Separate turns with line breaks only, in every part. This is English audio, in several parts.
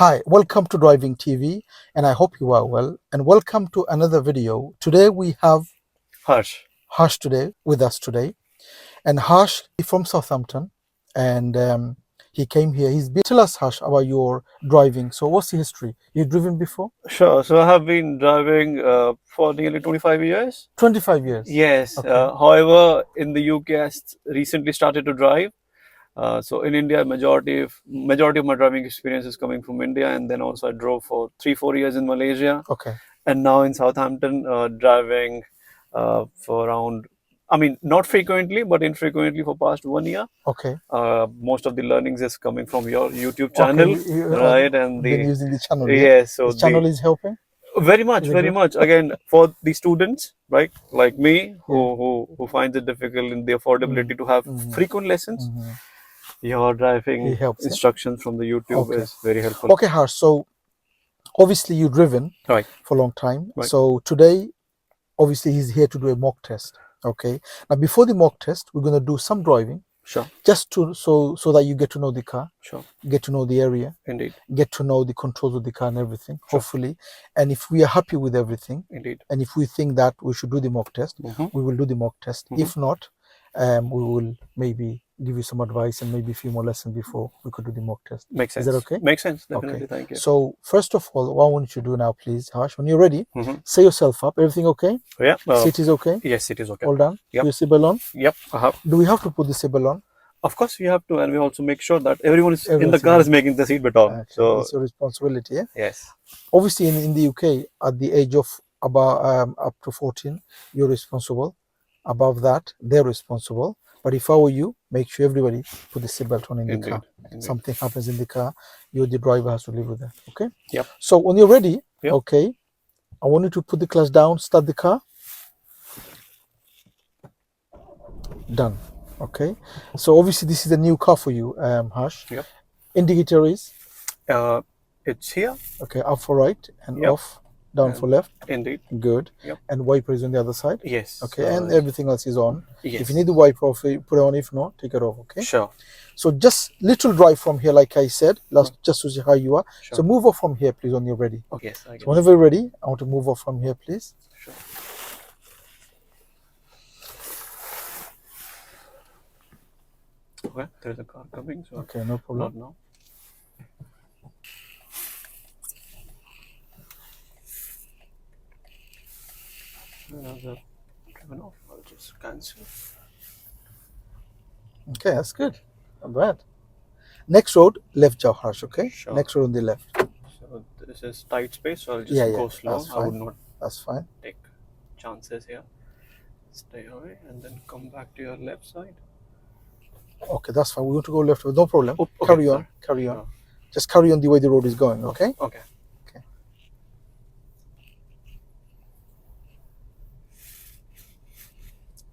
Hi, welcome to Driving TV, and I hope you are well. And welcome to another video. Today we have
Harsh
today with us today, and Harsh is from Southampton, and he came here. Tell us, Harsh, about your driving. So, what's the history? You've driven before?
Sure. So I have been driving for nearly 25 years.
25 years.
Yes.
Okay.
However, in the UK, recently started to drive. So in India, majority of my driving experience is coming from India, and then also I drove for 3-4 years in Malaysia,
Okay.
and now in Southampton, driving for around. I mean, not frequently, but infrequently for past 1 year.
Okay.
Most of the learnings is coming from your YouTube channel,
Okay.
right? And
been using the channel. Yeah.
yes, so
This channel is helping.
very much,
Is it
very
good?
much. Again, for the students, right, like me, who
Yeah.
who finds it difficult in the affordability to have frequent lessons, your driving
He helps, yeah?
instructions from the YouTube
Okay.
is very helpful.
Okay, Harsh. So, obviously, you've driven
Right.
for a long time.
Right.
So today, obviously, he's here to do a mock test. Okay. Now, before the mock test, we're gonna do some driving,
Sure.
just to so that you get to know the car,
Sure.
get to know the area,
Indeed.
get to know the controls of the car and everything.
Sure.
Hopefully, and if we are happy with everything,
Indeed.
and if we think that we should do the mock test, we will do the mock test. If not, we will maybe give you some advice and maybe a few more lessons before we could do the mock test.
Makes sense.
Is that okay?
Makes sense. Definitely.
Okay.
Thank you.
So first of all, what I want you to do now, please, Harsh, when you're ready, say yourself up. Everything okay?
Yeah.
Seat is okay?
Yes, it is okay.
All done?
Yep.
Your seatbelt on?
Yep.
Do we have to put the seatbelt on?
Of course, you have to, and we also make sure that everyone in the
Everyone's
car is making the seatbelt on.
Okay.
So
It's your responsibility, yeah?
yes.
Obviously, in the UK, at the age of about up to 14, you're responsible. Above that, they're responsible. But if I were you, make sure everybody put the seatbelt on in the car.
Indeed.
Something happens in the car, you, the driver, has to live with that. Okay?
Yep.
So when you're ready,
Yep.
okay, I want you to put the clutch down, start the car. Done. Okay. So obviously this is a new car for you, Harsh.
Yep.
Indicator is
It's here.
okay, up for right and
Yep.
off, down for left.
Indeed.
Good.
Yep.
And wiper is on the other side.
Yes.
Okay, and everything else is on.
Yes.
If you need the wiper off, you put it on. If not, take it off. Okay.
Sure.
So just little drive from here, like I said, just to see how you are.
Sure.
So move off from here, please, when you're ready.
Okay. Yes. I get
So whenever you're ready, I want to move off from here, please.
Sure. Okay. There's a car coming. So
Okay, no problem.
not now. Another driven off. I'll just cancel.
Okay, that's good. Not bad. Next road, left jaw, Harsh. Okay.
Sure.
Next road on the left.
So this is tight space. So I'll just
Yeah,
go slow.
that's
I would
fine.
not
That's fine.
take chances here. Stay away and then come back to your left side.
Okay, that's fine. We want to go left. No problem.
Oh, okay,
Carry on.
sorry.
Carry on.
Sure.
Just carry on the way the road is going. Okay.
Okay.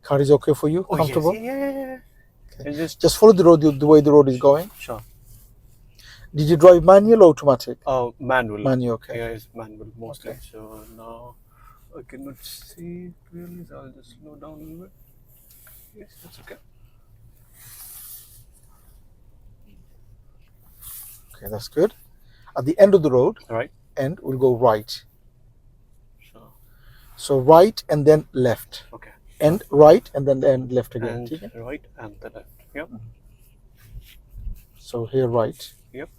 Car is okay for you?
Oh,
Comfortable?
yes. Yeah.
Okay.
And
Just follow the road the way the road is going.
Sure.
Did you drive manual or automatic?
Manual.
Manual. Okay.
Yeah, it's manual mostly.
Okay.
So now I cannot see clearly. So I'll just slow down a little bit. Yes, that's okay.
Okay, that's good. At the end of the road,
Right.
and we'll go right.
Sure.
So right and then left.
Okay.
And right and then left again.
And
Okay?
right and the left. Yep.
So here right.
Yep.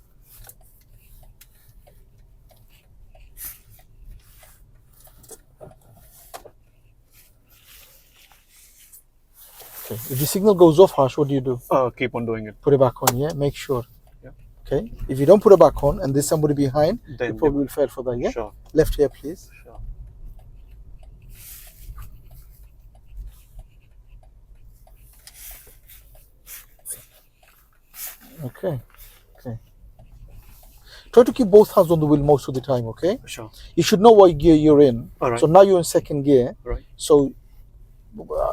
Okay. If the signal goes off, Harsh, what do you do?
Keep on doing it.
Put it back on, yeah? Make sure.
Yep.
Okay. If you don't put it back on and there's somebody behind,
Then
you probably will fail for that, yeah?
Sure.
Left here, please.
Sure.
Okay. Okay. Try to keep both hands on the wheel most of the time, okay?
Sure.
You should know what gear you're in.
All right.
So now you're in second gear.
Right.
So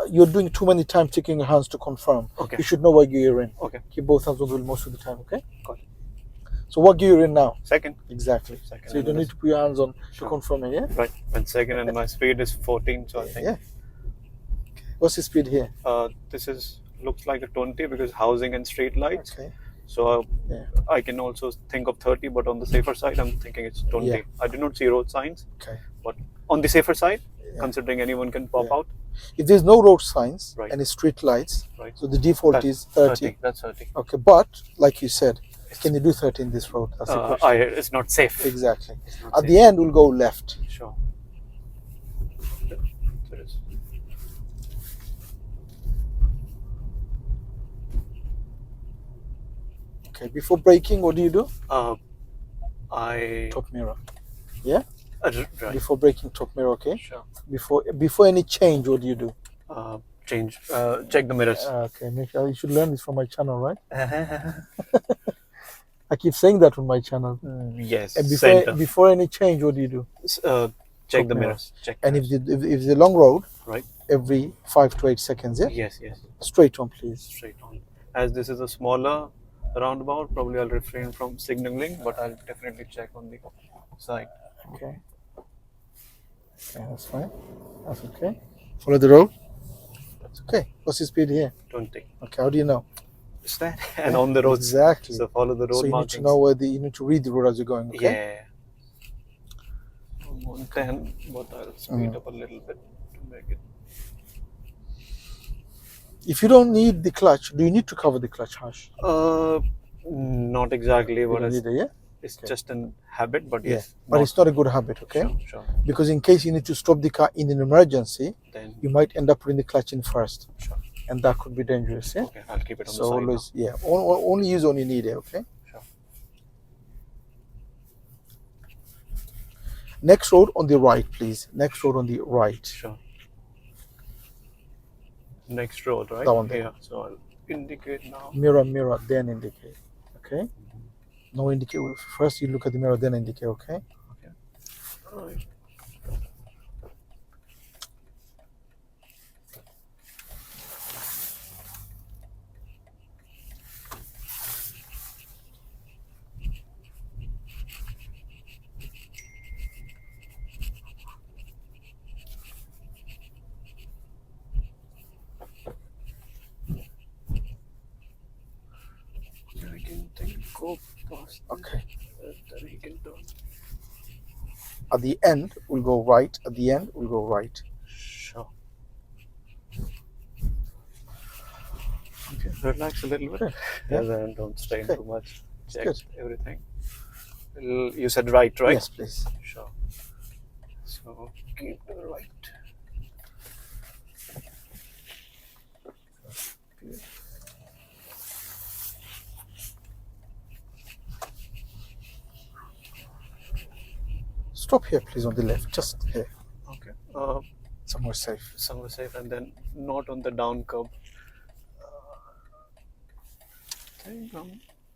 you're doing too many times taking your hands to confirm.
Okay.
You should know what gear you're in.
Okay.
Keep both hands on the wheel most of the time, okay?
Got it.
So what gear you're in now?
Second.
Exactly.
Second.
So you don't need to put your hands on
Sure.
to confirm it, yeah?
Right. And second, and my speed is 14. So I think.
Yeah. What's the speed here?
This is looks like a 20 because housing and street lights.
Okay.
So
Yeah.
I can also think of 30, but on the safer side, I'm thinking it's 20.
Yeah.
I did not see road signs,
Okay.
but on the safer side,
Yeah.
considering anyone can pop
Yeah.
out,
If there's no road signs
Right.
and it's street lights,
right?
so the default
That-
is 30.
That's 30.
Okay, but like you said, can you do 30 in this road? That's the question.
It's not safe.
Exactly.
It's not
At
safe.
the end, we'll go left.
Sure. There is.
Okay, before braking, what do you do?
I
Top mirror. Yeah?
right.
Before braking, top mirror, okay?
Sure.
Before any change, what do you do?
Change. Check the mirrors.
Okay, you should learn this from my channel, right? I keep saying that on my channel.
Yes.
And
Center.
before any change, what do you do?
Check
Top
the
mirror.
mirrors. Check.
And
mirrors.
if it's a long road,
Right.
every 5 to 8 seconds, yeah?
Yes. Yes.
Straight on, please.
Straight on. As this is a smaller roundabout, probably I'll refrain from signaling, but I'll definitely check on the side.
Okay. Okay, that's fine. That's okay. Follow the road. That's okay. What's the speed here?
20.
Okay, how do you know?
Is that? And on the roads.
Exactly.
So follow the road
So you need
markings.
to know where you need to read the road as you're going, okay?
Yeah. I'm on 10, but I'll speed up a little bit to make it.
If you don't need the clutch, do you need to cover the clutch, Harsh?
Not exactly,
You
but
don't
it's,
need it, yeah?
it's
Okay.
just an habit, but
Yeah.
yes.
But it's not a good habit, okay?
Sure, sure.
Because in case you need to stop the car in an emergency,
Then,
you might end up putting the clutch in first.
sure.
And that could be dangerous, yeah?
Okay, I'll keep it on
So
the side.
always, yeah, only use when you need it, okay?
Sure.
Next road on the right, please. Next road on the right.
Sure. Next road, right?
That one there.
Yeah. So I'll indicate now.
Mirror, then indicate, okay? No indicate. First you look at the mirror, then indicate, okay?
Right. I can think go past.
Okay.
Then he can turn.
At the end, we'll go right. At the end, we'll go right.
Sure. Okay. Relax a little bit.
Good. Yeah.
Yeah. Then don't strain
Okay.
too much. Check
good.
everything. You said right, right?
Yes, please.
Sure. So keep to the right. Good.
Stop here, please, on the left. Just here.
Okay.
Somewhere safe.
Somewhere safe, and then not on the down curb. Okay,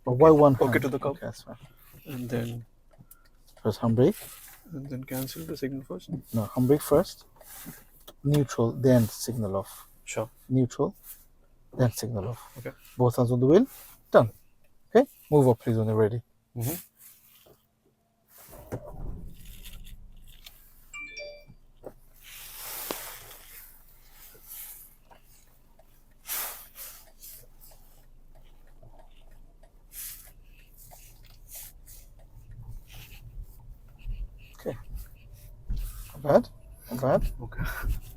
But why one hand?
Okay, to the curb.
Okay, that's fine.
and then
First handbrake.
cancel the signal first.
No, handbrake first. Neutral, then signal off.
Sure.
Neutral, then signal off.
Okay.
Both hands on the wheel. Done. Okay. Move up, please, when you're ready.
Mm-hmm.
Okay. Not bad. Not bad.
Okay.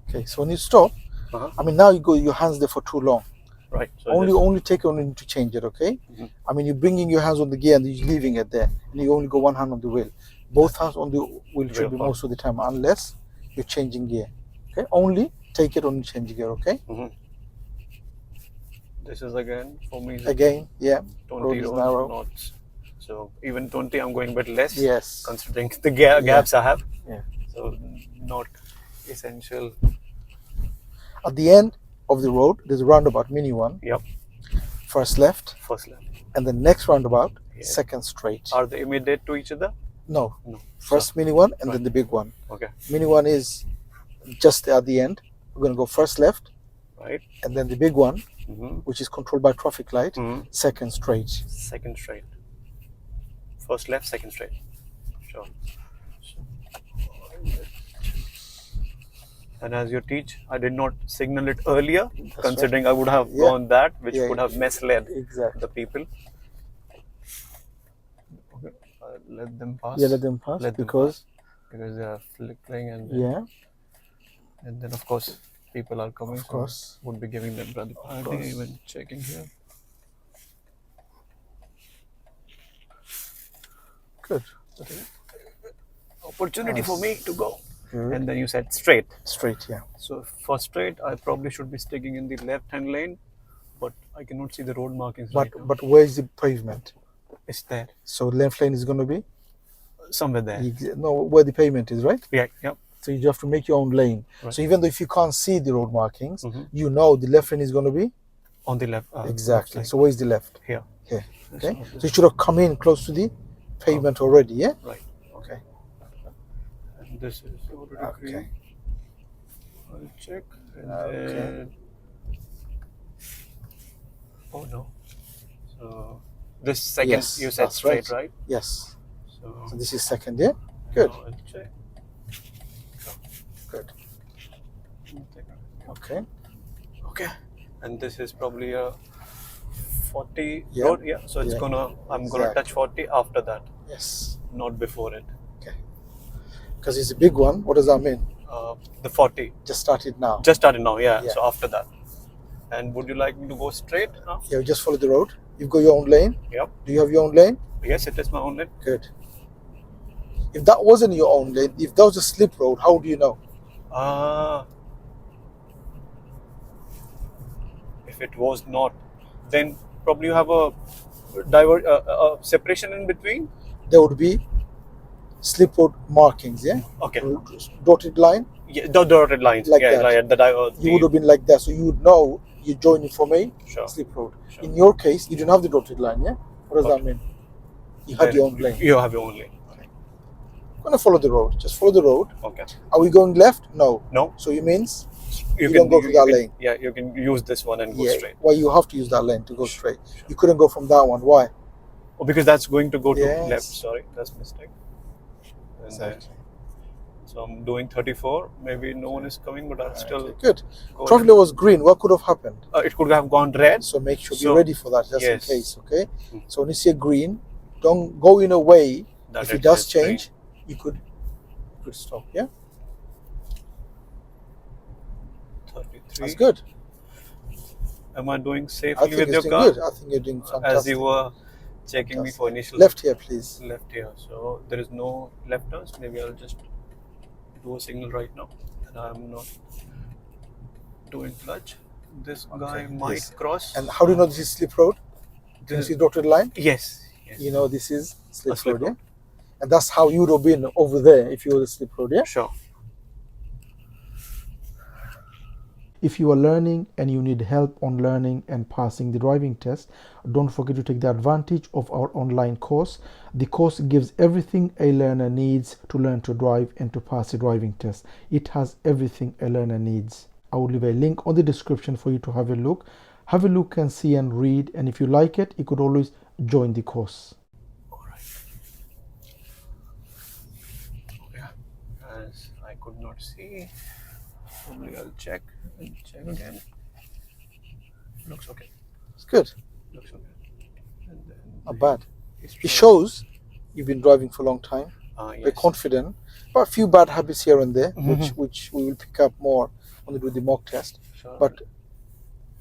Okay. So when you stop,
Uh-huh.
I mean, now you go your hands there for too long.
Right. So
Only take it on to change it, okay?
Mhm.
I mean, you're bringing your hands on the gear and you're leaving it there, and you only go one hand on the wheel. Both hands on the wheel should be
Wheel.
most of the time, unless you're changing gear. Okay, only take it on change gear. Okay,
this is again for me.
again, yeah,
20
road is
road
narrow.
knots. So even 20, I'm going a bit less.
Yes,
Considering the gaps I have.
Yeah.
So not essential.
at the end of the road, there's a roundabout, mini one.
Yep.
First left,
First left.
and the next roundabout,
Yeah.
second straight.
Are they immediate to each other?
No,
No.
first mini one, and
Right.
then the big one.
Okay.
Mini one is just at the end. We're gonna go first left,
Right.
and then the big one,
Mm-hmm.
which is controlled by traffic light,
Mm-hmm.
second straight.
Second straight. First left, second straight. Sure. And as you teach, I did not signal it earlier, considering I would have
Yeah.
gone that, which
Yeah,
would have misled
Exactly.
the people. let them pass.
Yeah, let them pass
Let them
because
pass, because they are flickering, and then of course people are coming.
of course.
So would be giving them brother. I think even checking here.
Good.
Okay. Opportunity for me to go.
Good.
And then you said straight.
Straight, yeah.
So for straight, I probably should be sticking in the left-hand lane, but I cannot see the road markings right now.
But where is the pavement?
It's there,
So left lane is going to be
somewhere there.
no, where the pavement is, right?
Yeah, yeah.
So you have to make your own lane.
Right.
So even though if you can't see the road markings, you know the left lane is going to be
On the left.
exactly.
Left
So where is the left?
here.
Here. Okay. So you should have come in close to the pavement already. Yeah.
Right.
Okay.
And this is already
Okay.
green. I'll check. And
Okay.
then... Oh no. So this second
Yes,
you said
that's
straight,
right.
right?
Yes.
So
So this is second. Yeah. Good.
now I'll check.
Good. Okay.
Okay. And this is probably a 40
Yeah.
road. Yeah. So it's
Yeah.
I'm gonna
Exactly.
touch 40 after that,
Yes.
not before it.
Because it's a big one. What does that mean?
The 40
Just started now.
just started now. Yeah.
Yeah.
So after that. And would you like me to go straight now?
Yeah. Just follow the road. You've got your own lane.
Yep.
Do you have your own lane?
Yes, it is my own lane.
Good. If that wasn't your own lane, if that was a slip road, how do you know?
If it was not, then probably you have a separation in between.
There would be slip road markings, yeah?
Okay.
Dotted line.
Yeah, the dotted lines.
Like
yeah,
that.
Like
You would have been like that, so you would know you're joining from a
Sure.
slip road.
Sure.
In your case, you didn't have the dotted line, yeah? What does that mean? You had your own lane.
You have your own lane.
I'm gonna follow the road. Just follow the road.
Okay.
Are we going left? No.
No.
So it means
You
don't go to that lane.
Yeah, you can use this one and go straight.
Well, you have to use that lane to go straight.
Sure.
You couldn't go from that one. Why?
Oh, because that's going to go to
Yes.
left. Sorry, that's mistake. And
Exactly.
so I'm doing 34. Maybe no one is coming, but I'll still
Good.
go.
Traffic light was green. What could have happened?
It could have gone red.
So make sure be
So-
ready for that, just
Yes.
in case. Okay.
Mm.
So when you see a green, don't go in a way.
That
If it does
is
change, you could stop. Yeah.
33.
That's good.
Am I doing
I
safely
think
with
it's
your
doing
car?
good. I think you're doing
As
fantastic.
you were checking me for initial
Left here, please.
left here. So there is no left turns. Maybe I'll just do a signal right now. And I'm not doing clutch. This guy might
yes.
cross.
And how do you know this is slip road? Can you see dotted line?
Yes.
You know this is slip,
slip
road,
road.
yeah? And that's how you would have been over there if you were a slip road, yeah?
Sure.
If you are learning and you need help on learning and passing the driving test, don't forget to take the advantage of our online course. The course gives everything a learner needs to learn to drive and to pass the driving test. It has everything a learner needs. I will leave a link on the description for you to have a look. Have a look and see and read, and if you like it, you could always join the course.
Yeah. As I could not see, probably I'll check and check again. Looks okay.
It's good.
Looks okay. And then
Not bad.
history.
It shows you've been driving for a long time.
Yes.
Very confident, but a few bad habits here and there,
Mhm.
which we will pick up more when we do the mock test.
Sure.
But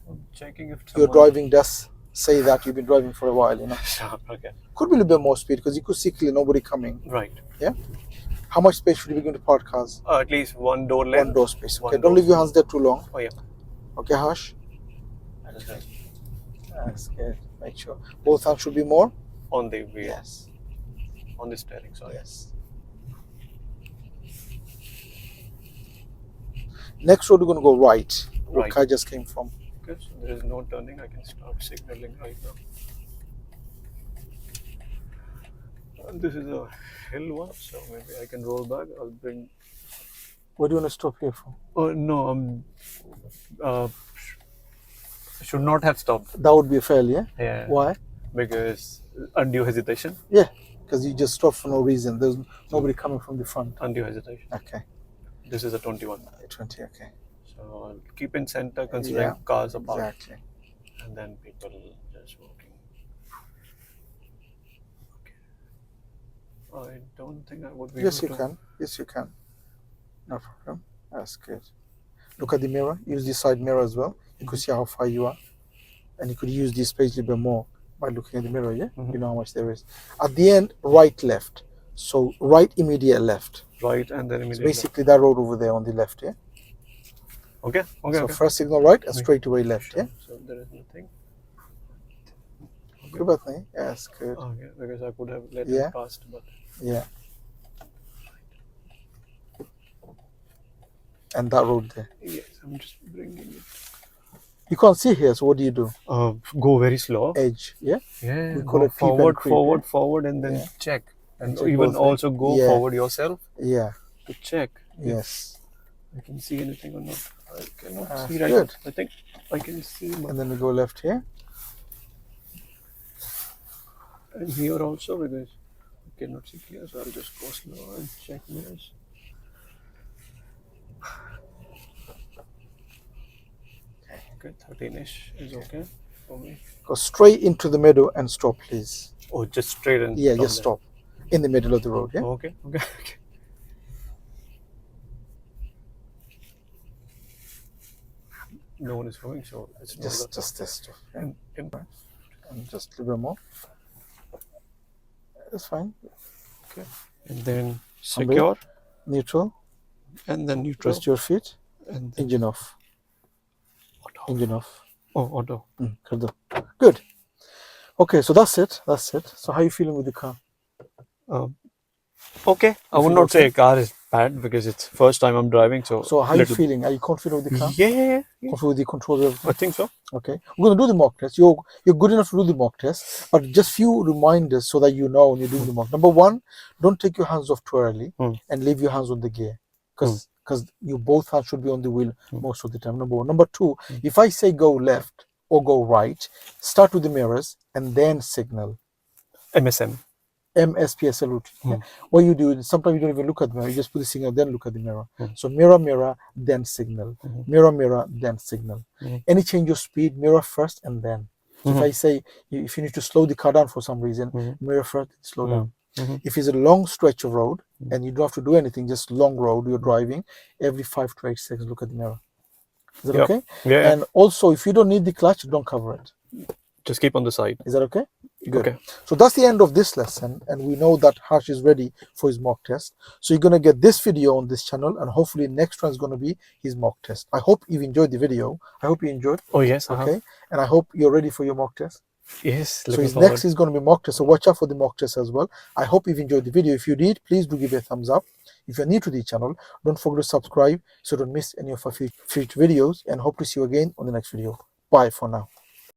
I'm checking if
your
someone...
driving does say that you've been driving for a while, you know.
Sure. Okay.
Could be a little bit more speed because you could see clearly nobody coming.
Right.
Yeah. How much space should you be going to park cars?
At least one door length.
One door space. Okay.
One
Don't
door
leave your hands there too long.
Oh yeah.
Okay, Harsh.
That's right.
That's good. Make sure both hands should be more.
On the wheel.
Yes.
On the steering. Sorry.
Yes. Next road, we're going to go right. Where
Right.
car just came from.
Okay. So there is no turning. I can start signaling right now. And this is a hill one, so maybe I can roll back. I'll bring.
Where do you want to stop here for?
Oh no. Should not have stopped.
That would be a fail, yeah?
Yeah.
Why?
Because undue hesitation.
Yeah, because you just stopped for no reason. There's nobody coming from the front.
Undue hesitation.
Okay.
This is a 21.
20, okay.
So I'll keep in center considering
Yeah,
cars apart.
Exactly.
And then people just walking. I don't think I would be
Yes,
able
you
to.
can. Yes, you can. No problem. That's good. Look at the mirror. Use the side mirror as well. You could see how far you are. And you could use this space a little bit more by looking at the mirror, yeah? You know how much there is. At the end, right, left. So right, immediate left.
Right, and then
So
immediately.
basically that road over there on the left, yeah?
Okay, okay,
So
okay.
first signal right and straight away left,
Sure.
yeah?
So there is nothing.
Good, but nahi? Yes, good.
Okay, because I could have let
Yeah.
it past, but
Yeah. And that road there.
yes, I'm just bringing it.
You can't see here, so what do you do?
Go very slow.
Edge, yeah?
Yeah,
We call
go
it peep and creep,
forward,
yeah?
forward, and then
Yeah.
check, and
check
even
both, right?
also go
Yeah.
forward yourself
Yeah.
to check
Yes.
if I can see anything or not. I cannot
Ah,
see right
good.
now. I think I can see, but
And then we go left here.
and here also because I cannot see clear, so I'll just go slow and check mirrors. Okay, 13-ish is okay for me.
Go straight into the middle and stop, please.
Oh, just straight and
Yeah,
stop
just
there.
stop. In the middle of the road, yeah?
Okay, okay, okay. No one is going, so it's not
Just this stuff. Yeah?
and
And just a little bit more. That's fine.
okay, and then secure,
Neutral.
and then neutral,
Rest your feet.
and then
Engine off.
auto.
Engine off.
Oh, auto.
Kar do. Good. Okay, so that's it. That's it. So how are you feeling with the car?
Okay, I would
feel
not
okay?
say car is bad because it's first time I'm driving, so
So how are you
little-
feeling? Are you confident with the car?
Yeah,
Confident with the controls? Everything?
I think so.
Okay, we're gonna do the mock test. You're good enough to do the mock test, but just few reminders so that you know when you're doing the mock. Number one, don't take your hands off too early and leave your hands on the gear, because you both hands should be on the wheel most of the time. Number one. Number two, if I say go left or go right, start with the mirrors and then signal.
MSM.
MSPSL routine. Yeah? What you do is sometimes you don't even look at the mirror, you just put the signal, then look at the mirror. So mirror, mirror, then signal. Mirror, mirror, then signal. Any change of speed, mirror first and then. So if I say, if you need to slow the car down for some reason, mirror first, slow down. If it's a long stretch of road and you don't have to do anything, just long road, you're driving, every 5 to 8 seconds, look at the mirror. Is that okay?
Yeah.
And also, if you don't need the clutch, don't cover it.
Just keep on the side.
Is that okay? Good.
Okay.
So that's the end of this lesson, and we know that Harsh is ready for his mock test. So you're going to get this video on this channel, and hopefully next one is going to be his mock test. I hope you've enjoyed the video. I hope you enjoyed.
Oh yes.
Okay. And I hope you're ready for your mock test.
Yes.
So his next is going to be mock test. So watch out for the mock test as well. I hope you've enjoyed the video. If you did, please do give it a thumbs up. If you're new to the channel, don't forget to subscribe so don't miss any of our future videos, and hope to see you again on the next video. Bye for now.